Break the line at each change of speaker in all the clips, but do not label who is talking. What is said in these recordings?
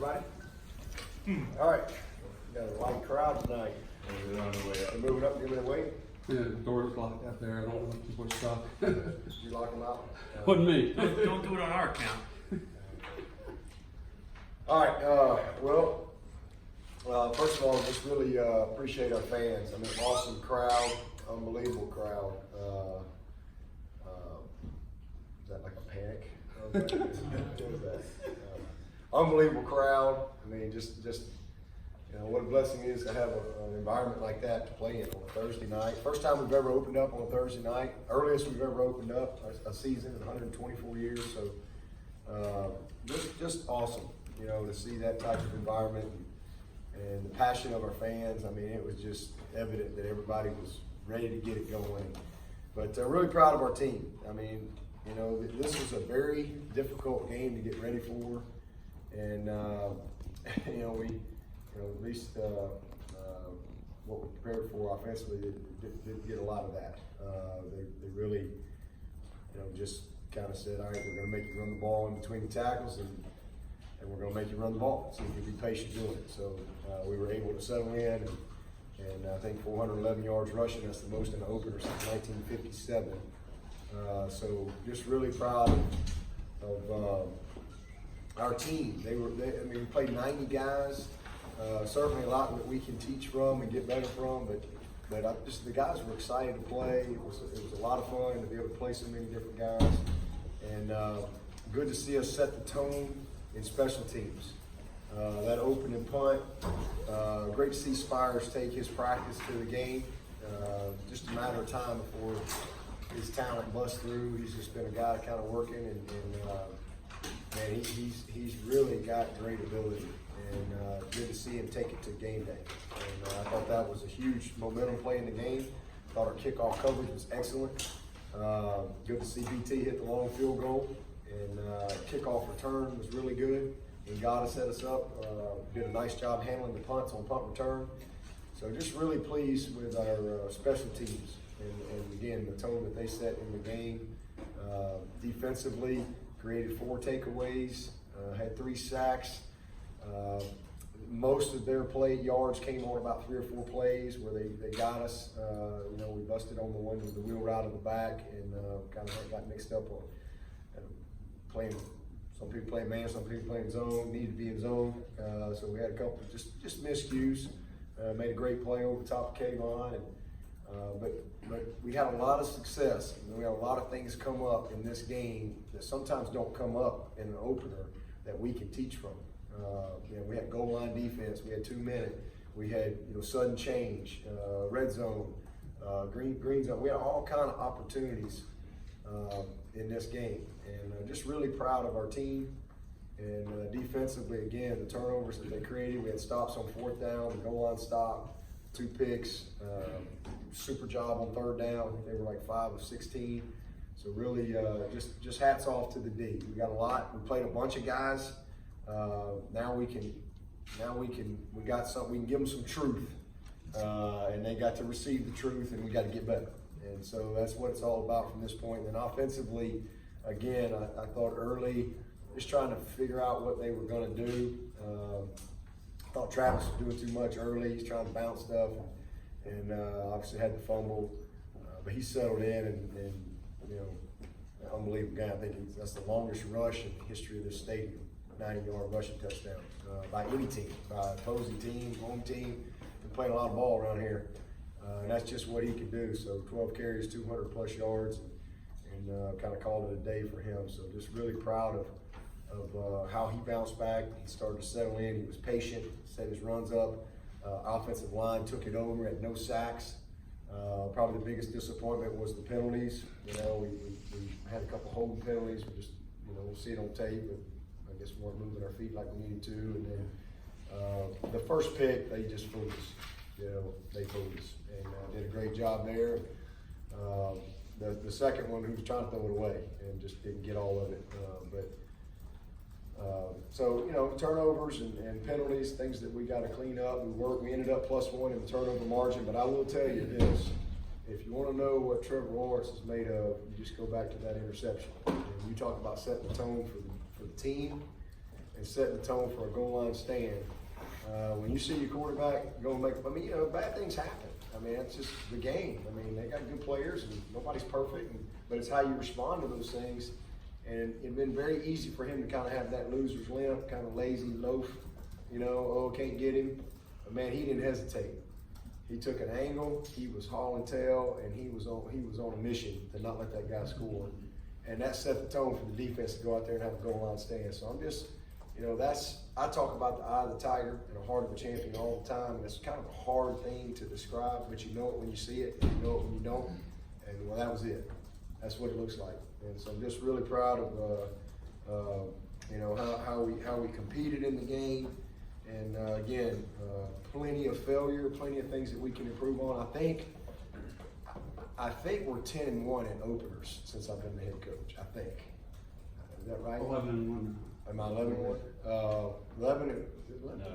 everybody. All right, we got a light crowd tonight.
We're on the way up.
They're moving up, giving it away.
Yeah, the door's locked out there. I don't want people to stop.
You lock them out.
Wasn't me.
Don't do it on our account.
All right, first of all, just really appreciate our fans. I mean, awesome crowd, unbelievable crowd. Is that like a panic? What is that? Unbelievable crowd. I mean, just you know, what a blessing it is to have an environment like that to play in on a Thursday night. First time we've ever opened up on a Thursday night. Earliest we've ever opened up a season in 124 years. So just awesome, you know, to see that type of environment and the passion of our fans. I mean, it was just evident that everybody was ready to get it going. But really proud of our team. I mean, you know, this was a very difficult game to get ready for, and you know, at least what we prepared for offensively did get a lot of that. They really, you know, just kind of said, all right, we're going to make you run the ball in between the tackles, and we're going to make you run the ball, so you can be patient doing it. So we were able to settle in, and I think 411 yards rushing. That's the most in the opener since 1957. So just really proud of our team. I mean, we played 90 guys. Certainly a lot that we can teach from and get better from, but the guys were excited to play. It was a lot of fun to be able to play so many different guys, and good to see us set the tone in special teams. That opening punt, great to see Spires take his practice to the game. Just a matter of time before his talent busts through. He's just been a guy kind of working, and man, he's really got great ability. And good to see him take it to game day. And I thought that was a huge momentum play in the game. Thought our kickoff coverage was excellent. Good to see BT hit the long field goal. And kickoff return was really good. And God set us up. Did a nice job handling the punts on punt return. So just really pleased with our special teams. And again, the tone that they set in the game. Defensively, created 4 takeaways, had 3 sacks. Most of their play yards came on about 3 or 4 plays where they got us. You know, we busted on the one with the wheel route in the back, and kind of got mixed up on playing. Some people playing man, some people playing zone. Needed to be in zone, so we had a couple of just miscues. Made a great play over the top of K-Line, but we had a lot of success. And we had a lot of things come up in this game that sometimes don't come up in an opener that we can teach from. You know, we had goal line defense. We had 2-minute. We had, you know, sudden change, red zone, green zone. We had all kind of opportunities in this game, and just really proud of our team. And defensively, again, the turnovers that they created. We had stops on 4th down, the goal line stop, 2 picks, super job on 3rd down. They were like 5 of 16. So really, just hats off to the D. We got a lot. We played a bunch of guys. Now we got something, we can give them some truth, and they got to receive the truth, and we got to get better. And so that's what it's all about from this point. And then offensively, again, I thought early, just trying to figure out what they were going to do. I thought Travis was doing too much early. He's trying to bounce stuff, and obviously had the fumble, but he settled in, and you know, unbelievable guy. I think that's the longest rush in the history of this stadium. 90-yard rushing touchdown by any team, by opposing team, home team. Been playing a lot of ball around here, and that's just what he can do. So 12 carries, 200 plus yards, and kind of called it a day for him. So just really proud of how he bounced back. He started to settle in. He was patient, set his runs up. Offensive line took it over, had no sacks. Probably the biggest disappointment was the penalties. You know, we had a couple holding penalties. We just, you know, we'll see it on tape, but I guess we weren't moving our feet like we needed to. And then the first pick, they just fooled us. You know, they fooled us, and did a great job there. The second one, who was trying to throw it away and just didn't get all of it. So, you know, turnovers and penalties, things that we got to clean up. We ended up +1 in the turnover margin, but I will tell you this. If you want to know what Trevor Lawrence is made of, you just go back to that interception. And you talk about setting the tone for the team. And and setting the tone for a goal line stand. When you see your quarterback going to make, I mean, bad things happen. I mean, it's just the game. I mean, they got good players, and nobody's perfect, but it's how you respond to those things. And it'd been very easy for him to kind of have that loser's limp, kind of lazy loaf, can't get him. But man, he didn't hesitate. He took an angle, he was hauling tail, and he was on a mission to not let that guy score. And that set the tone for the defense to go out there and have a goal line stand. So I'm just, I talk about the eye of the tiger and the heart of a champion all the time. And it's kind of a hard thing to describe, but you know it when you see it, and you know it when you don't. And well, that was it. That's what it looks like. And so I'm just really proud of, how we competed in the game. And again, plenty of failure, plenty of things that we can improve on. I think we're 10-1 in openers since I've been the head coach. I think. Is that right?
11-1.
Am I 11-1? 11.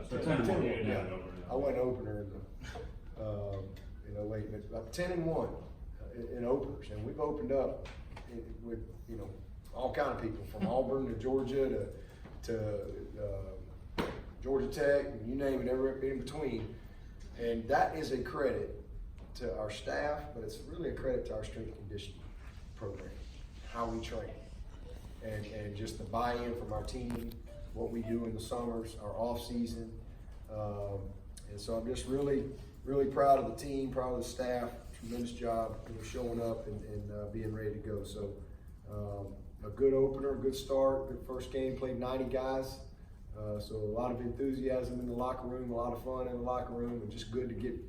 So 10-1.
Yeah. I went opener. Wait, 10-1 in openers, and we've opened up with all kind of people from Auburn to Georgia to Georgia Tech, and you name it, every in between. And that is a credit to our staff, but it's really a credit to our strength and conditioning program, how we train, and just the buy-in from our team, what we do in the summers, our off season. And so I'm just really, really proud of the team, proud of the staff. Tremendous job, showing up and being ready to go. So a good opener, a good start, good first game. Played 90 guys. So a lot of enthusiasm in the locker room, a lot of fun in the locker room, and just good to get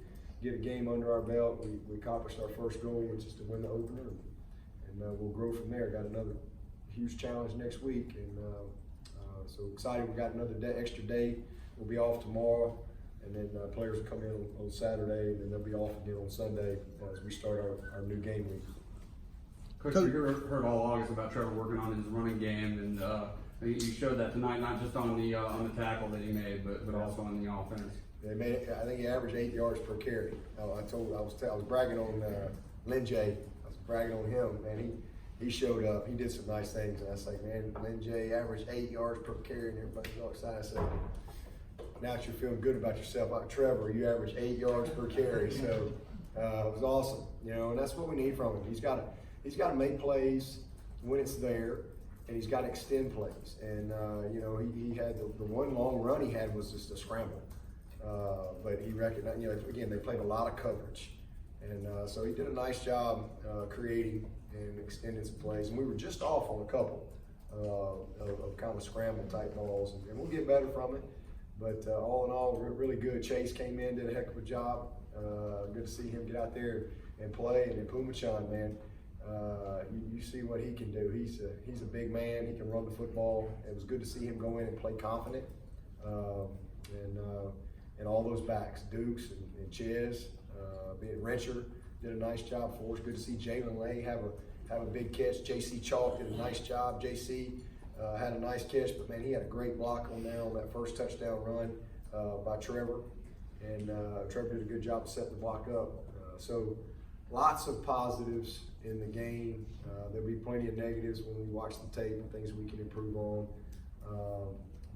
a game under our belt. We accomplished our first goal, which is to win the opener, and we'll grow from there. Got another huge challenge next week, and so excited. We got another extra day. We'll be off tomorrow, and then players will come in on Saturday, and then they'll be off again on Sunday as we start our new game week.
Coach, we heard all August about Trevor working on his running game, and you showed that tonight, not just on the tackle that he made, but also on the offense.
They made it, I think he averaged 8 yards per carry. I was bragging on Lynn J. I was bragging on him, man. He showed up. He did some nice things, and I was like, man, Lynn J. averaged 8 yards per carry, and everybody's all excited. I said, now that you're feeling good about yourself, like Trevor, you average 8 yards per carry. So it was awesome, and that's what we need from him. He's got to make plays when it's there, and he's got to extend plays. And he had the one long run he had was just a scramble, but he recognized. Again, they played a lot of coverage, and so he did a nice job creating and extending some plays. And we were just off on a couple of kind of scramble type balls, and we'll get better from it. But all in all, really good. Chase came in, did a heck of a job. Good to see him get out there and play. And then Pumachan, man, you see what he can do. He's a big man. He can run the football. It was good to see him go in and play confident. And all those backs, Dukes and Ches, being Rencher, did a nice job for us. Good to see Jalen Lay have a big catch. J.C. Chalk did a nice job. J.C. Had a nice catch, but man, he had a great block on that first touchdown run by Trevor. And Trevor did a good job of setting the block up. So lots of positives in the game. There'll be plenty of negatives when we watch the tape and things we can improve on.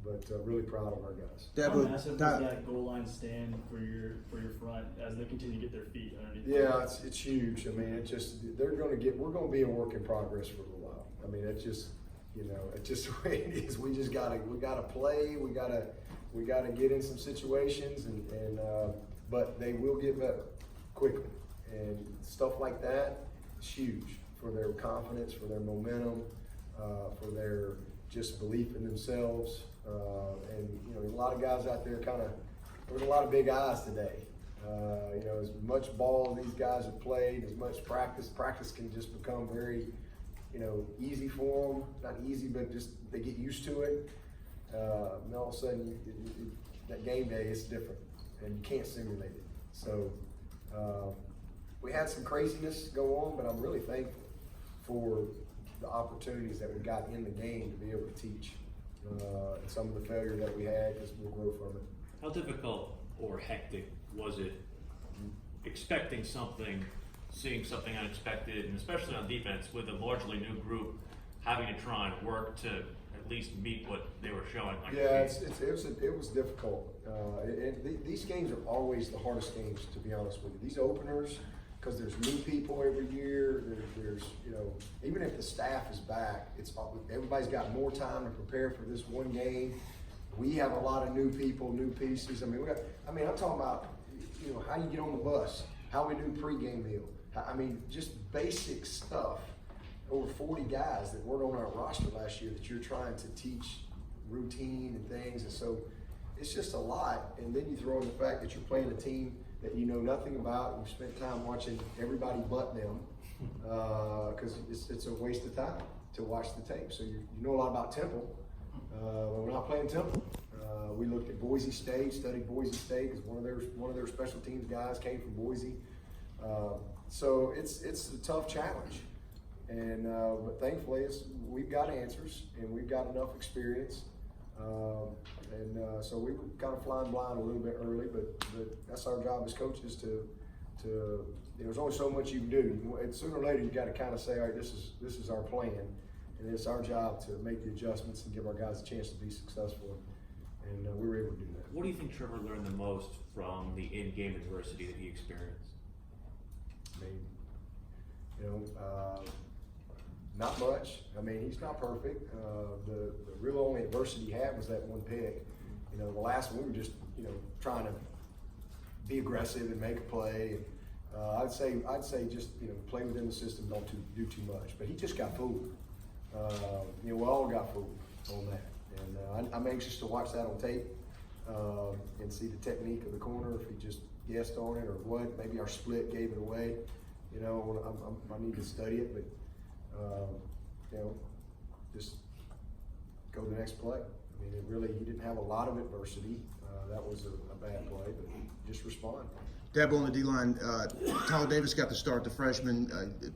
But really proud of our guys.
How massive was that goal line stand for your front as they continue to get their feet underneath?
Yeah, it's huge. I mean, we're going to be a work in progress for a little while. I mean, it's just the way it is. We gotta play. We gotta get in some situations, and but they will get better quickly, and stuff like that is huge for their confidence, for their momentum, for their just belief in themselves. And there's a lot of guys out there. There's a lot of big eyes today. As much ball as these guys have played, as much practice can just become very easy for them. Not easy, but just they get used to it. And all of a sudden, that game day is different, and you can't simulate it. So we had some craziness go on, but I'm really thankful for the opportunities that we got in the game to be able to teach. And some of the failure that we had, because we'll grow from it.
How difficult or hectic was it expecting something, seeing something unexpected, and especially on defense with a largely new group, having to try and work to at least meet what they were showing? Like
Yeah, it was difficult. These games are always the hardest games, to be honest with you. These openers, because there's new people every year. There's even if the staff is back, everybody's got more time to prepare for this one game. We have a lot of new people, new pieces. I'm talking about how you get on the bus, how we do pregame meal. Just basic stuff. Over 40 guys that weren't on our roster last year that you're trying to teach routine and things, and so it's just a lot. And then you throw in the fact that you're playing a team that you know nothing about. You've spent time watching everybody but them, because it's a waste of time to watch the tape. So you know a lot about Temple. We're not playing Temple. We looked at Boise State, studied Boise State because one of their special teams guys came from Boise. So it's a tough challenge. And but thankfully, we've got answers and we've got enough experience, so we were kind of flying blind a little bit early. But that's our job as coaches to there's only so much you can do. And sooner or later, you got to kind of say, all right, this is our plan, and it's our job to make the adjustments and give our guys a chance to be successful. And we were able to do that.
What do you think Trevor learned the most from the in-game adversity that he experienced?
Not much. He's not perfect. The real only adversity he had was that one pick. The last one we were just trying to be aggressive and make a play. I'd say just play within the system, don't do too much. But he just got fooled. We all got fooled on that, and I'm anxious to watch that on tape and see the technique of the corner, if he just guessed on it or what. Maybe our split gave it away. I need to study it, but. Just go to the next play. He didn't have a lot of adversity. That was a bad play, but just respond.
Dabo on the D-line, Tyler Davis got the start, the freshman.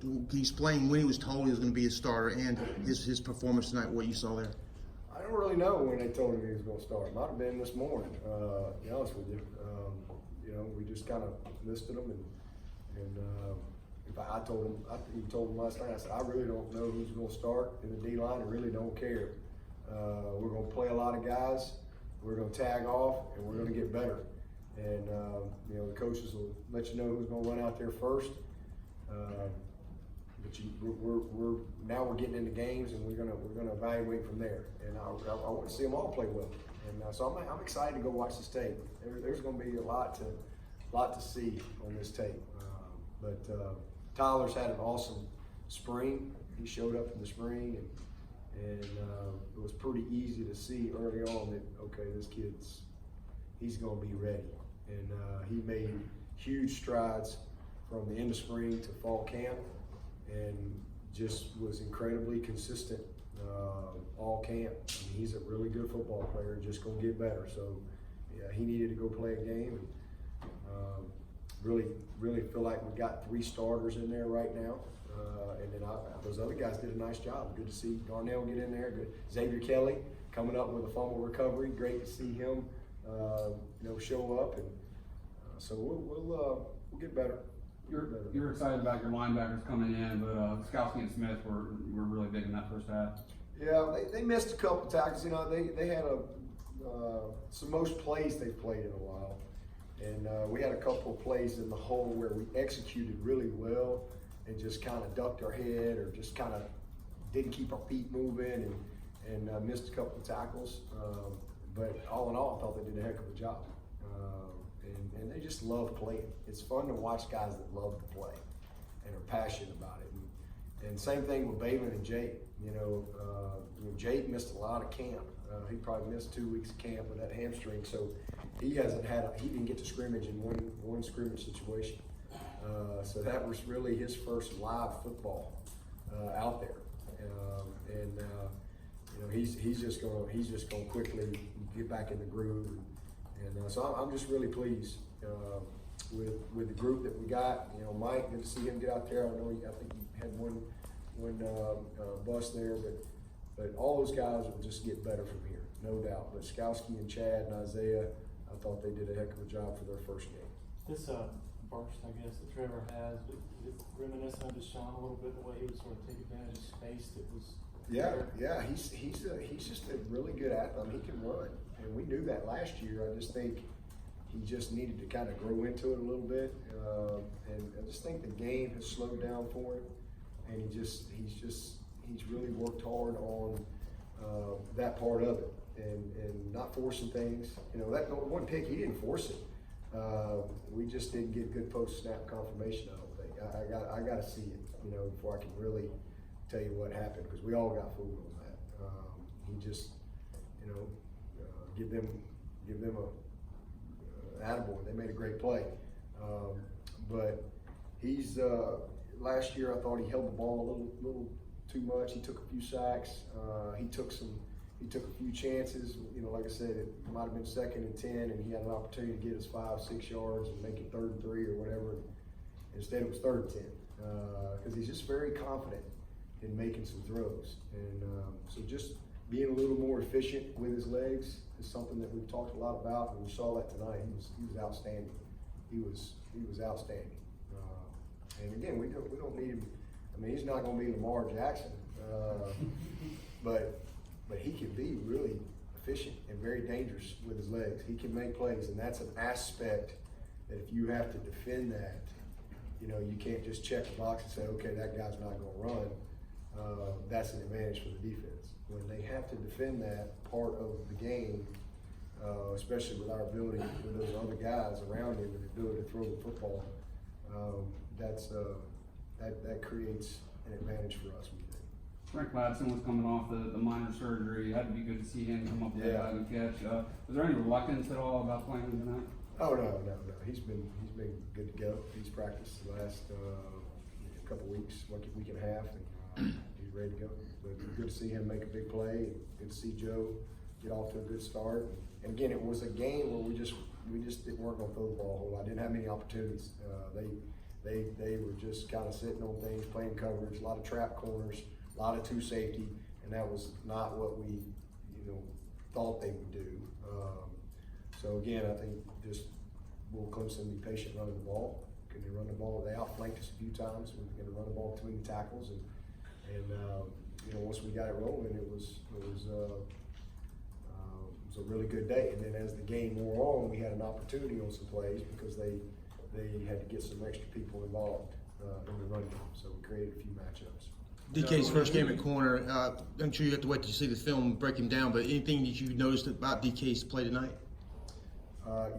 Can you explain when he was told he was going to be a starter and his performance tonight, what you saw there?
I don't really know when they told him he was going to start. It might have been this morning, to be honest with you. We just kind of listed him, and I told him, I even told him last night, I said, I really don't know who's going to start in the D-line. I really don't care. We're going to play a lot of guys. We're going to tag off, and we're going to get better. And, the coaches will let you know who's going to run out there first. But we're getting into games, and we're going to evaluate from there. And I want to see them all play well. And so I'm excited to go watch this tape. There's going to be a lot to see on this tape. But Tyler's had an awesome spring. He showed up in the spring, and it was pretty easy to see early on that, okay, this he's going to be ready. And he made huge strides from the end of spring to fall camp, and just was incredibly consistent all camp. He's a really good football player, just going to get better. So yeah, he needed to go play a game. And, really feel like we got 3 starters in there right now. And then those other guys did a nice job. Good to see Darnell get in there. Good. Xavier Kelly coming up with a fumble recovery. Great to see him, show up. And so we'll get better.
You're excited about your linebackers coming in, but Skowski and Smith were really big in that first half.
Yeah, they missed a couple tackles. They had some most plays they've played in a while. And we had a couple of plays in the hole where we executed really well and just kind of ducked our head or just kind of didn't keep our feet moving and missed a couple of tackles. But all in all, I thought they did a heck of a job. And they just love playing. It's fun to watch guys that love to play and are passionate about it. And same thing with Bateman and Jake. Jake missed a lot of camp. He probably missed 2 weeks of camp with that hamstring, so he didn't get to scrimmage in one scrimmage situation. So that was really his first live football out there, he's just gonna quickly get back in the groove, and so I'm just really pleased with the group that we got. Mike, good to see him get out there. I think he had one bust there, but all those guys will just get better from here, no doubt. But Skowski and Chad and Isaiah, I thought they did a heck of a job for their first game.
This burst, I guess, that Trevor has, it's reminiscent of Deshaun a little bit, the way he would sort of take advantage of space that was
Yeah, he's just a really good athlete. I mean, he can run, and we knew that last year. I just think he just needed to kind of grow into it a little bit, and I just think the game has slowed down for him, and he's really worked hard on that part of it, and not forcing things. You know, that one pick, he didn't force it. We just didn't get good post snap confirmation. I don't think. I got to see it, you know, before I can really tell you what happened, because we all got fooled on that. He just, you know, give them a attaboy. They made a great play, but he's last year I thought he held the ball a little too much. He took a few sacks. He took a few chances. You know, like I said, it might have been 2nd and 10, and he had an opportunity to get us 5-6 yards and make it 3rd and 3 or whatever. Instead, it was 3rd and 10, because he's just very confident in making some throws. And so just being a little more efficient with his legs is something that we've talked a lot about, and we saw that tonight. He was outstanding. He was outstanding. And again, we don't need him. I mean, he's not going to be Lamar Jackson, but he can be really efficient and very dangerous with his legs. He can make plays, and that's an aspect that if you have to defend that, you know, you can't just check the box and say, okay, that guy's not going to run. That's an advantage for the defense. When they have to defend that part of the game, especially with our ability, with those other guys around him, and the ability to throw the football, that creates an advantage for us, we think.
Frank Ladson was coming off the minor surgery. It had to be good to see him come up with that and catch. Was there any reluctance at all about playing him tonight?
Oh no. He's been good to go. He's practiced the last couple weeks, like a week and a half, and he's ready to go. But good to see him make a big play. Good to see Joe get off to a good start. And again, it was a game where we just weren't going to throw the ball a whole lot. Didn't have many opportunities. They were just kind of sitting on things, playing coverage, a lot of trap corners, a lot of two safety, and that was not what we, thought they would do. So again, I think just will Clemson be patient running the ball? Can they run the ball? They outflanked us a few times. We were going to run the ball between the tackles, and once we got it rolling, it was a really good day. And then as the game wore on, we had an opportunity on some plays because they had to get some extra people involved in the run game. So we created a few matchups.
DK's first game at corner. I'm sure you have to wait to see the film and break him down, but anything that you noticed about DK's play tonight?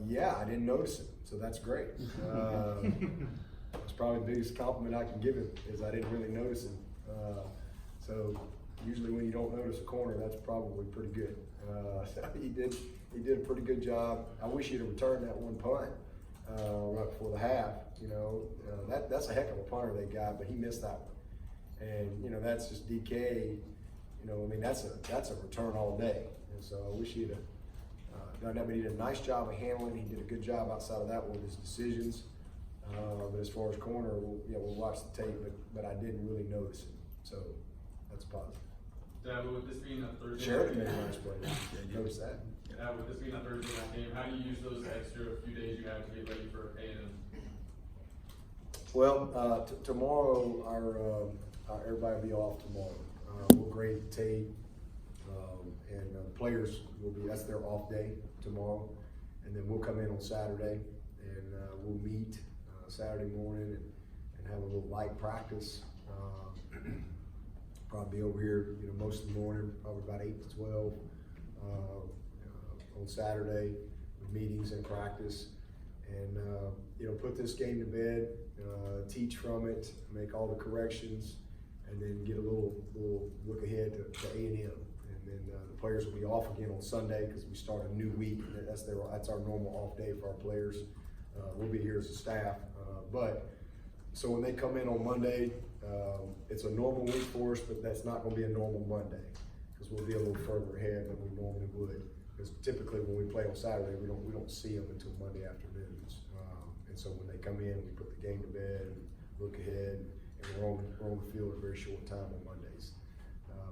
Yeah, I didn't notice it, so that's great. It's probably the biggest compliment I can give him is I didn't really notice him. So usually when you don't notice a corner, that's probably pretty good. So he did a pretty good job. I wish he'd have returned that one punt right before the half. That's a heck of a punter they got, but he missed that one. And that's just DK. That's a return all day. And so I wish he'd have done that, but he did a nice job of handling. He did a good job outside of that with his decisions. But as far as corner, we'll watch the tape, but I didn't really notice it. So that's positive.
Dabo, with this being a Thursday
Sheridan
night
made a
game,
nice play. Notice that.
With this being a Thursday night game, how do you use those extra few days you have to get ready for A&M?
Well, tomorrow our everybody will be off tomorrow. We'll grade the tape, and the players will be. That's their off day tomorrow, and then we'll come in on Saturday and we'll meet Saturday morning and have a little light practice. Probably be over here, most of the morning, probably about 8 to 12 on Saturday with meetings and practice, and put this game to bed, teach from it, make all the corrections, and then get a little look ahead to A&M. And then the players will be off again on Sunday because we start a new week. That's our normal off day for our players. We'll be here as a staff, so when they come in on Monday, it's a normal week for us, but that's not going to be a normal Monday because we'll be a little further ahead than we normally would. Because typically when we play on Saturday, we don't see them until Monday afternoons. And so when they come in, we put the game to bed, and look ahead, and we're on the field a very short time on Mondays.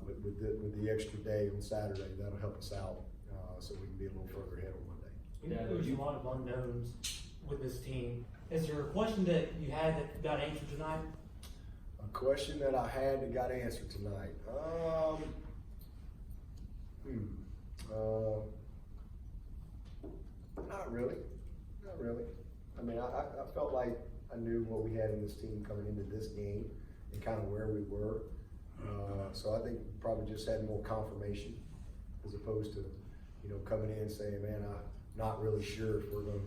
But with the extra day on Saturday, that'll help us out so we can be a little further ahead on Monday.
There's a lot of unknowns with this team. Is there a question that you had that got answered tonight?
A question that I had that got answered tonight. Not really. Not really. I mean, I felt like I knew what we had in this team coming into this game and kind of where we were. So I think probably just had more confirmation as opposed to, you know, coming in and saying, man, I'm not really sure if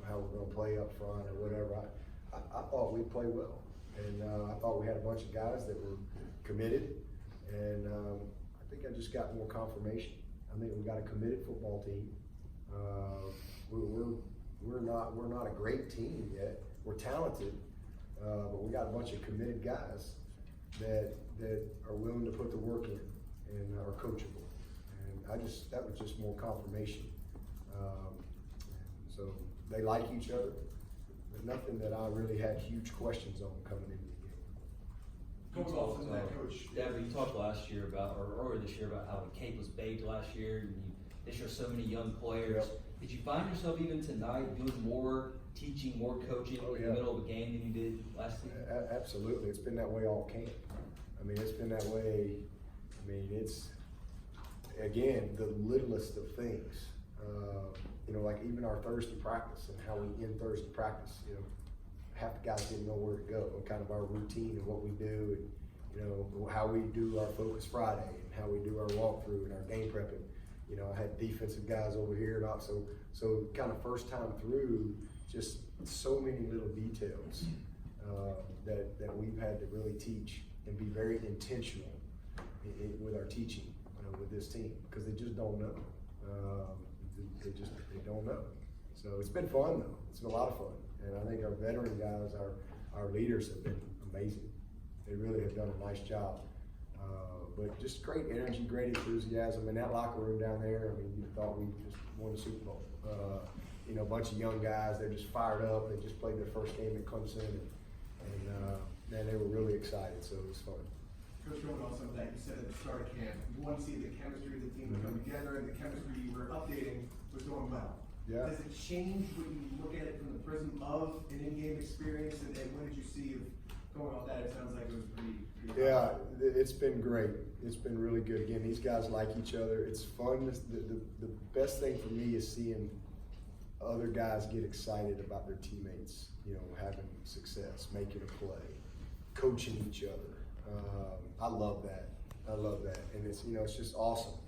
how we're gonna play up front or whatever. I thought we'd play well. And I thought we had a bunch of guys that were committed. And I think I just got more confirmation. I think we got a committed football team. We're not a great team yet. We're talented, but we got a bunch of committed guys that are willing to put the work in and are coachable. And that was just more confirmation. So they like each other, but nothing that I really had huge questions on coming into the game.
Going off from that, Coach.
Dabo, you talked last year about, or earlier this year, about how the cake was baked last year, and this year so many young players.
Yep.
Did you find yourself even tonight doing more teaching, more coaching in the middle of a game than you did last season?
Absolutely, it's been that way all camp. I mean, it's been that way. I mean, it's again the littlest of things. You know, like even our Thursday practice and how we end Thursday practice. You know, half the guys didn't know where to go, and kind of our routine and what we do, and you know how we do our Focus Friday and how we do our walkthrough and our game prepping. You know, I had defensive guys over here, and so kind of first time through, just so many little details that we've had to really teach and be very intentional with our teaching with this team, because they just don't know. They don't know. So it's been fun though. It's been a lot of fun, and I think our veteran guys, our leaders have been amazing. They really have done a nice job. But just great energy, great enthusiasm in that locker room down there. I mean, you thought we just won the Super Bowl. You know, a bunch of young guys, they're just fired up. They just played their first game at Clemson, and man, they were really excited, so it was fun.
Coach, going on some of that, you said at the start of camp, you want to see the chemistry of the team come together, and the chemistry you were updating was going well.
Yeah.
Does it change when you look at it from the prism of an in-game experience, and what did you see of going off that? It sounds like it was pretty
Yeah, it's been great. It's been really good. Again, these guys like each other. It's fun. The best thing for me is seeing other guys get excited about their teammates, you know, having success, making a play, coaching each other. I love that. I love that. And it's, you know, it's just awesome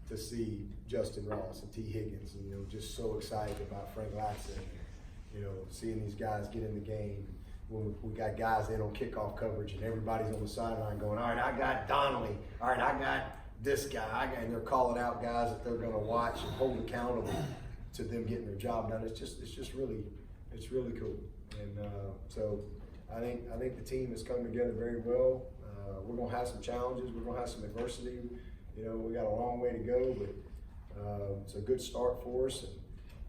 to see Justin Ross and T. Higgins, and, you know, just so excited about Frank Latson, you know, seeing these guys get in the game. When we got guys in on kickoff coverage and everybody's on the sideline going, all right, I got Donnelly. All right, I got this guy. And they're calling out guys that they're going to watch and hold accountable to them getting their job done. It's really cool. And so I think the team has come together very well. We're going to have some challenges. We're going to have some adversity. You know, we got a long way to go, but it's a good start for us. And,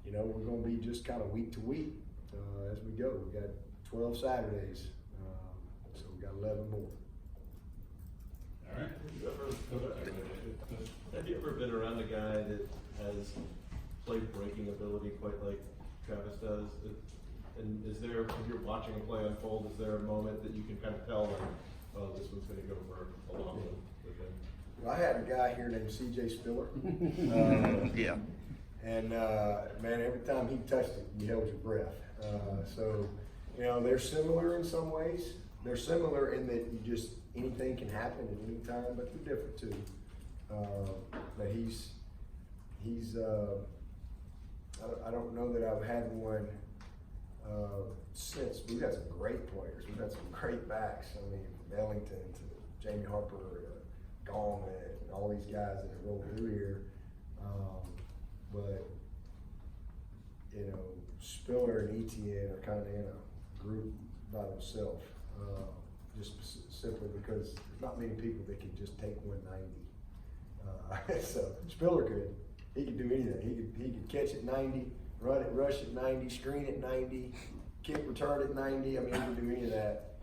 you know, we're going to be just kind of week to week as we go. We got 12 Saturdays, so we got 11 more.
All right. Have you ever been around a guy that has play breaking ability quite like Travis does? And is there, when you're watching a play unfold, is there a moment that you can kind of tell, like, oh, this one's going to go for a long one with him?
Well, I had a guy here named C.J. Spiller.
Yeah.
And man, every time he touched it, you held your breath. So, you know, they're similar in some ways. They're similar in that you just, anything can happen at any time, but they're different too. But he's I don't know that I've had one since. We've had some great players. We've had some great backs. I mean, from Ellington to Jamie Harper, Gallman, and all these guys that have rolled through here. But, you know, Spiller and Etienne are kind of in a group by themselves, just simply because there's not many people that can just take 190. So Spiller could. He could do anything. He could catch at 90, run it, rush at 90, screen at 90, kick return at 90. I mean, he can do any of that.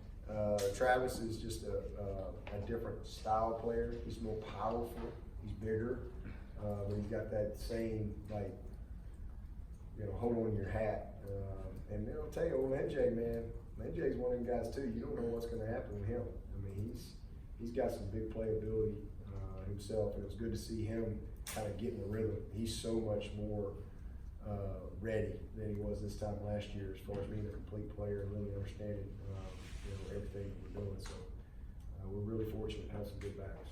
Travis is just a different style player. He's more powerful. He's bigger. But he's got that same, like, you know, hold on your hat. And I'll tell you, old MJ, man, MJ's one of them guys too. You don't know what's going to happen with him. I mean, he's got some big playability himself, and it was good to see him kind of get in the rhythm. He's so much more ready than he was this time last year as far as being a complete player and really understanding everything that we're doing. So we're really fortunate to have some good backs.